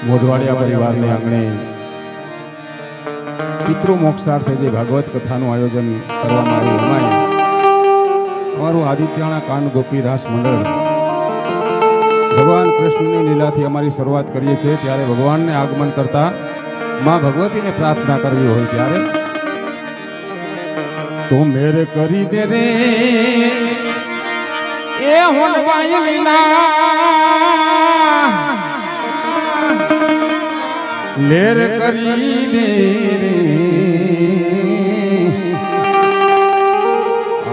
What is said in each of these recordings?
મોઢવાડિયા પરિવારને આંગણે પિતૃ મોક્ષાર્થે જે ભાગવત કથાનું આયોજન કરવામાં આવ્યું એમાં અમારું આદિત્યાણા કાંડ ગોપી રાસ મંડળ ભગવાન કૃષ્ણની લીલાથી અમારી શરૂઆત કરીએ છીએ। ત્યારે ભગવાનને આગમન કરતા માં ભગવતીને પ્રાર્થના કરવી હોય ત્યારે તો મેરે કરી દે રે એ હોનવાઈ લીલા લેર કરી દે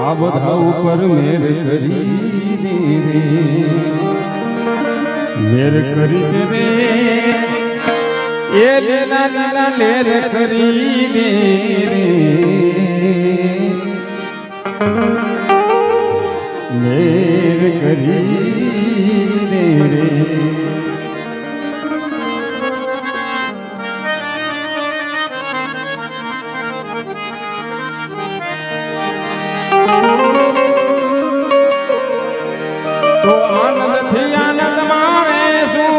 આ બધા ઉપર મેર કરી દે રે લેર કરી દે રે એ લીલા લીલા લેર કરી દે રે લેર કરી દે રે તો આનંદથી આનંદ માણે શું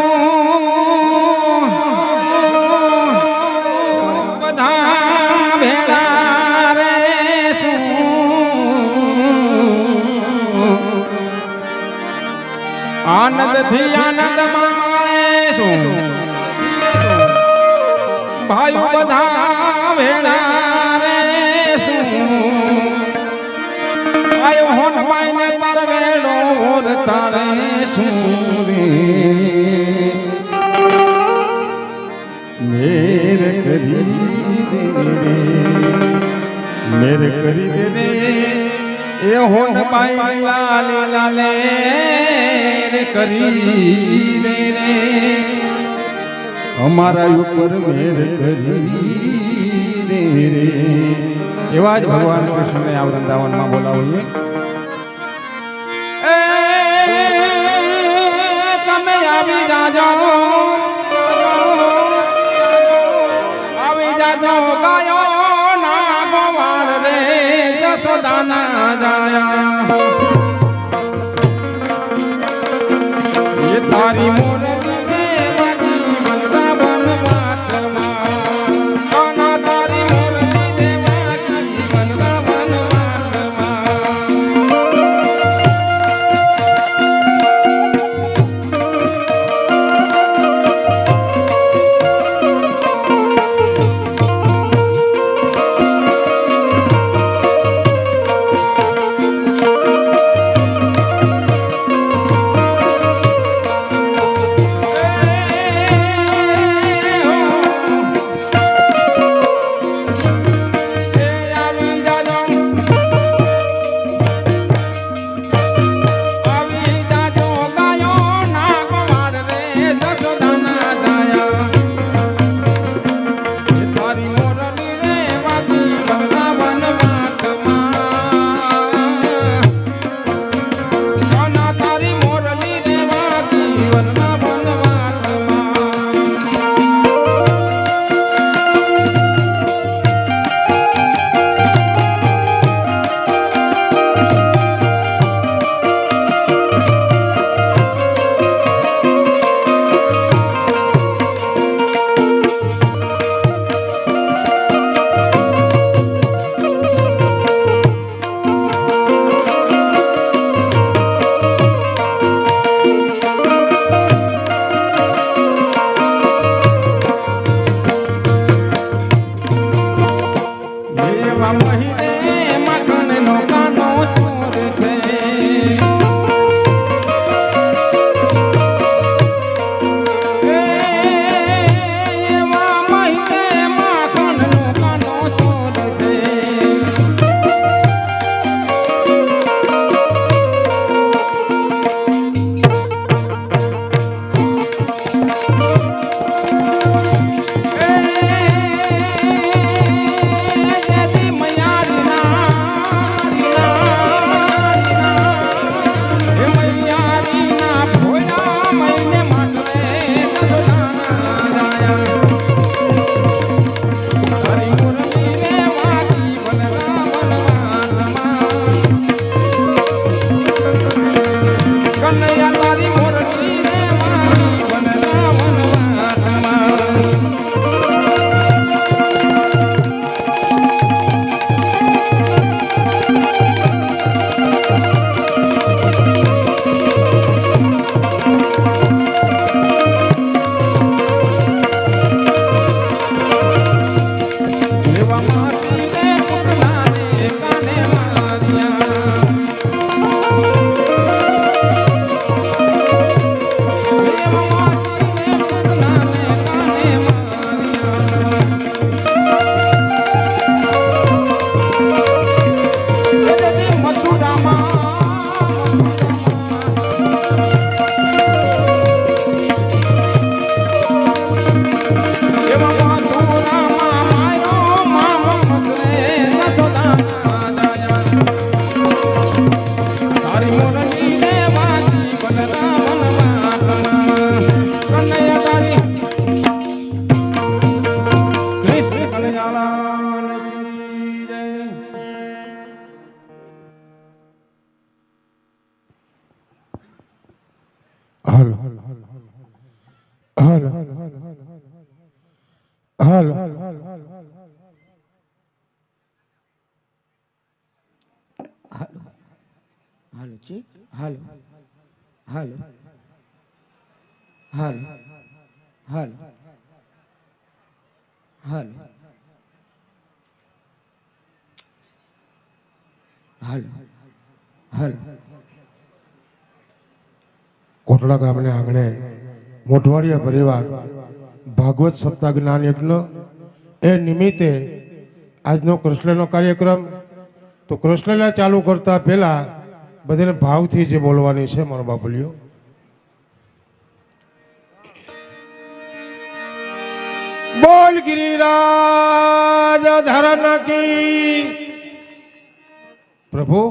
બધા ભેળા રે શું આનંદથી આનંદ માણે શું ભાઈઓ બધા ભેળા રે શું આયો હોન માઈને તાર વેડો તારે શું રે મેર કરી દે રે મેર કરી દે રે એ હોન માઈ લાલે લાલે કરી દે રે અમારા ઉપર મેર કરી દે રે એવા જ ભગવાન કૃષ્ણને આ વૃંદાવનમાં બોલાવીએ। તમે આવી જાજો ગાયો ના ગોવાળ રે જશોદાના જાયા એ તારી મોર હાલો ચીક હાલો હાલો હાલો હાલો હાલો હાલો હાલો કોટડા ગામને આંગણે મોઢવાડિયા પરિવાર ભાગવત સપ્તાહ જ્ઞાન યજ્ઞ એ નિમિત્તે આજનો કૃષ્ણનો કાર્યક્રમ. તો કૃષ્ણના ચાલુ કરતા પહેલા બધાને ભાવથી જે બોલવાની છે મારો બાપલીઓ. બોલ ગિરિરાજ ધરણ કી. પ્રભુ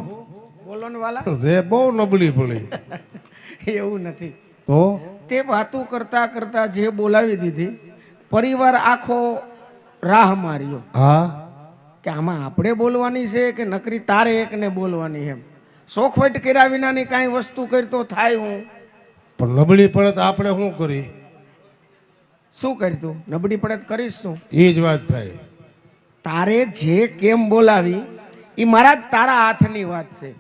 બોલો ને વાલા. જે બહુ નબળી પડી એવું નથી. તો તે વાતું કરતા કરતા જે બોલાવી દીધી, પરિવાર આખો રાહ માર્યો હા કે આમાં આપણે બોલવાની છે કે નકરી તારે એકને બોલવાની. એમ સોખવટ કર્યા વિનાની કાંઈ વસ્તુ કરી તો થાય. હું પણ નબળી પડે તો આપણે શું કરી? શું કરી તું? નબળી પડે તો કરીશ શું? એ જ વાત થાય. તારે જે કેમ બોલાવી એ મારા જ તારા હાથની વાત છે.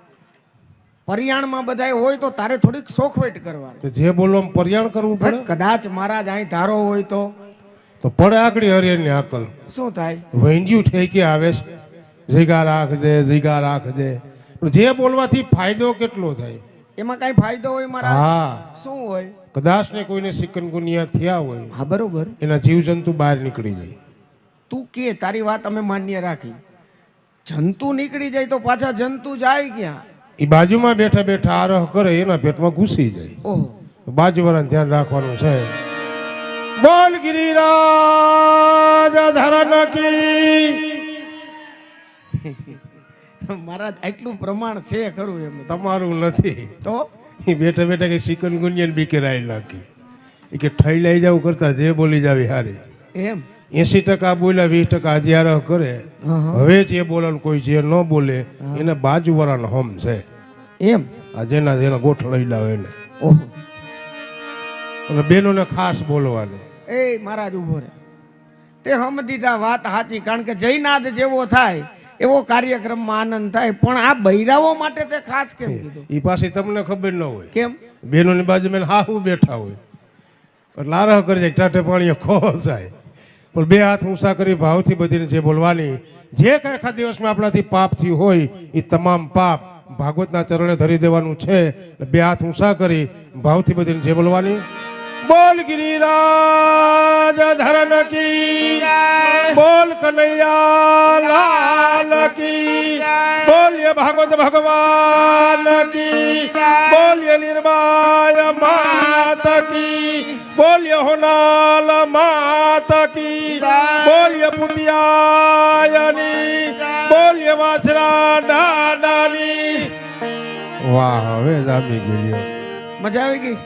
પરિયાણમાં બધાય હોય તો તારે થોડીક સોખવટ કરવાની. તો જે બોલવામાં પર્યાણ કરવું પડે. કદાચ મહારાજ અહીં ધારો હોય તો પડે આકડી હરિયરની આકલ. શું થાય? વૈંજ્યું ઠેકી આવે છે, જીગા રાખ દે જીગા રાખ દે. પણ જે બોલવાથી ફાયદો કેટલો થાય? એમાં કઈ ફાયદો હોય મારા? હા. શું હોય? કદાચ ને કોઈને સિકનગુનિયા થયા હોય, હા બરોબર, એના જીવજંતુ બહાર નીકળી જાય. તું કે તારી વાત અમે માન્ય રાખી. જંતુ નીકળી જાય તો પાછા જંતુ જાય ક્યાં? એ બાજુમાં બેઠા બેઠા આરહ કરે એના પેટમાં ઘૂસી જાય. ઓહો, બાજુવાળાને ધ્યાન રાખવાનું છે. બોલ ગિરિરાજ ધરણ કી. મહારાજ આટલું પ્રમાણ છે ખરું? એમ તમારું નથી. તો એ બેઠા બેઠા કે સિકનગુનિયા બીકે રાઈ નાખી. એ કે ઠઈ લઈ જવું કરતા જે બોલી જાવી હારી. એમ 80% બોલ્યા 20% હજી આરહ કરે. હવે જે બોલવાનું કોઈ જે ન બોલે એને બાજુવાળાનો હમ છે. એમ આ જેના જેના ગોઠ લઈ લાવે એને. ઓહો, અને બેનોને ખાસ બોલવાની. એ મહારાજ ઉભો રહે. તે હમ દીધા વાત સાચી. કારણ કે જયનાદ જેવો થાય એવો કાર્યક્રમમાં આનંદ થાય. પણ આ બૈરાઓ માટે તે ખાસ કેમ કીધું? એ પાછી તમને ખબર ન હોય. કેમ? બેનોની બાજુમાં હાહુ બેઠા હોય એટલે આરહ કરી જાય, ટાટે પાણીએ ખો જાય. પણ બે હાથ ઊંચા કરી ભાવથી બધીને જે બોલવાની. જે કાંઈ આખા દિવસમાં આપણાથી પાપ થયું હોય એ તમામ પાપ ભાગવતના ચરણે ધરી દેવાનું છે. બે હાથ ઊંચા કરી ભાવથી બધીને જે બોલવાની. બોલ ગિરિરાજ ધરણ કી. બોલ કનૈયા લાલ કી. બોલીએ ભાગવત ભગવાન કી. બોલીએ નિર્માય માત કી. બોલીએ હોનાલ માત કી. બોલીએ પુતિયાની. બોલીએ વાસરા દાદાની. વાહ, હવે જામી ગઈ. મજા આવી ગઈ.